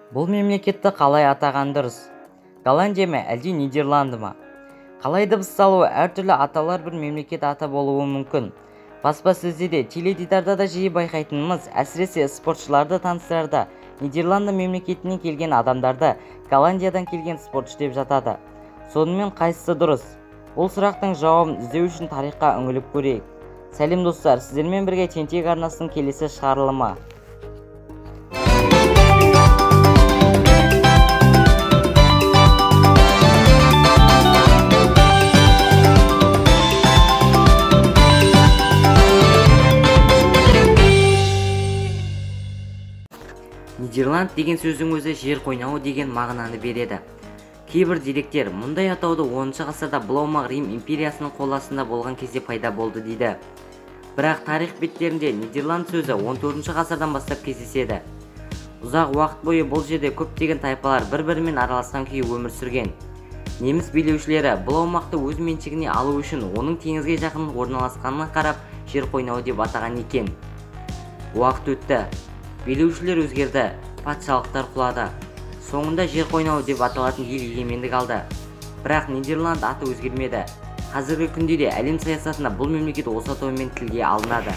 Бұл мемлекетті қалай атаған дұрыс? Голландия ма әлде Нидерланды ма? Қалай дыбысталуы әртүрлі аталар бір мемлекет аты болуы мүмкін. Баспасөзде де, теледидарда да жиі байқайтынымыз, әсіресе спортшыларды таныстырарда Нидерланды мемлекетінен келген адамдарды Голландиядан келген спортшы деп жатады. Сонымен қайсысы дұрыс? Бұл сұрақтың жауабын іздеу үшін тарихқа үңіліп көрейік. Сәлем достар, сіздермен бірге Тентек арнасының келесі шығарылымы. Нидерланд деген сөздің өзі жер қойнауы деген мағынаны береді. Кейбір деректер мұндай атауды 10 ғасырда бұл аумақ Рим империясының қол астында болған кезде пайда болды дейді. Бірақ тарих беттерінде Нидерланд сөзі 14 ғасырдан бастап кездеседі. Ұзақ уақыт бойы бұл жерде көптеген тайпалар бір-бірімен араласқан күйі өмір сүрген. Неміс билеушілері бұл аумақты өз меншігіне алу үшін оның теңізге жақын орналасқанына қарап жер қойнауы деп атаған екен. Уақыт өтті. Билеушілер өзгерді, патшалықтар құлады. Соңында жер қойнауы деп аталатын ел егемендік алды. Бірақ Нидерланд аты өзгермеді. Қазіргі күнде де әлем саясатында бұл мемлекет осы атаумен тілге алынады.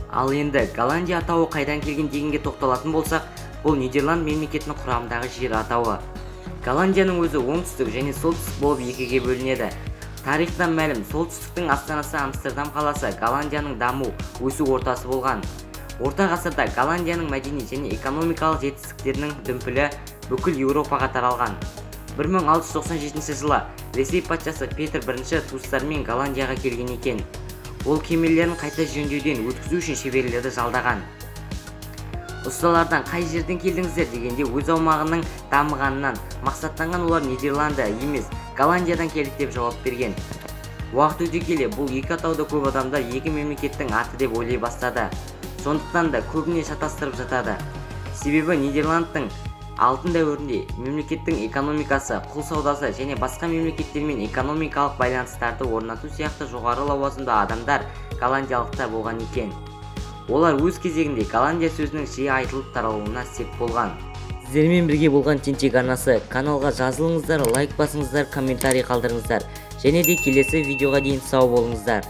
Ал енді Голландия атауы қайдан келген дегенге тоқталатын болсақ, бұл Нидерланд мемлекетінің құрамындағы жер атауы. Голландияның өзі оңтүстік және солтүстік болып екіге бөлінеді. Тарихтан мәлім, солтүстіктің астанасы Амстердам қаласы Голландияның даму, өсу ортасы болған. Орта ғасырда Голландияның мәдени және экономикалық жетістіктерінің дүмпілі бүкіл Еуропаға таралған. 1697 жылы Ресей патшасы Петр I туыстарымен Голландияға келген екен. Ол кемелерін қайта жөндеуден өткізу үшін шеберлерді жалдаған. Ұсталардан қай жерден келдіңіздер дегенде өз аумағының дамығанынан мақсаттанған олар Нидерланды емес, Голландиядан келдік деп жауап берген. Уақыт өте келе бұл екі атауды көп адамдар екі мемлекеттің аты деп ойлай бастады. Сондықтан да көбіне шатастырып жатады. Себебі Нидерландтың алтын дәуірінде мемлекеттің экономикасы, құл саудасы және басқа мемлекеттермен экономикалық байланыстарды орнату сияқты жоғары лауазымды адамдар голландиялықтар болған екен. Олар өз кезегінде Голландия сөзінің жиі айтылып таралуына сеп болған. Сіздермен бірге болған Тентек арнасы. Каналға жазылыңыздар, лайк басыңыздар, комментарий қалдырыңыздар. Және де келесі видеоға дейін сау болыңыздар.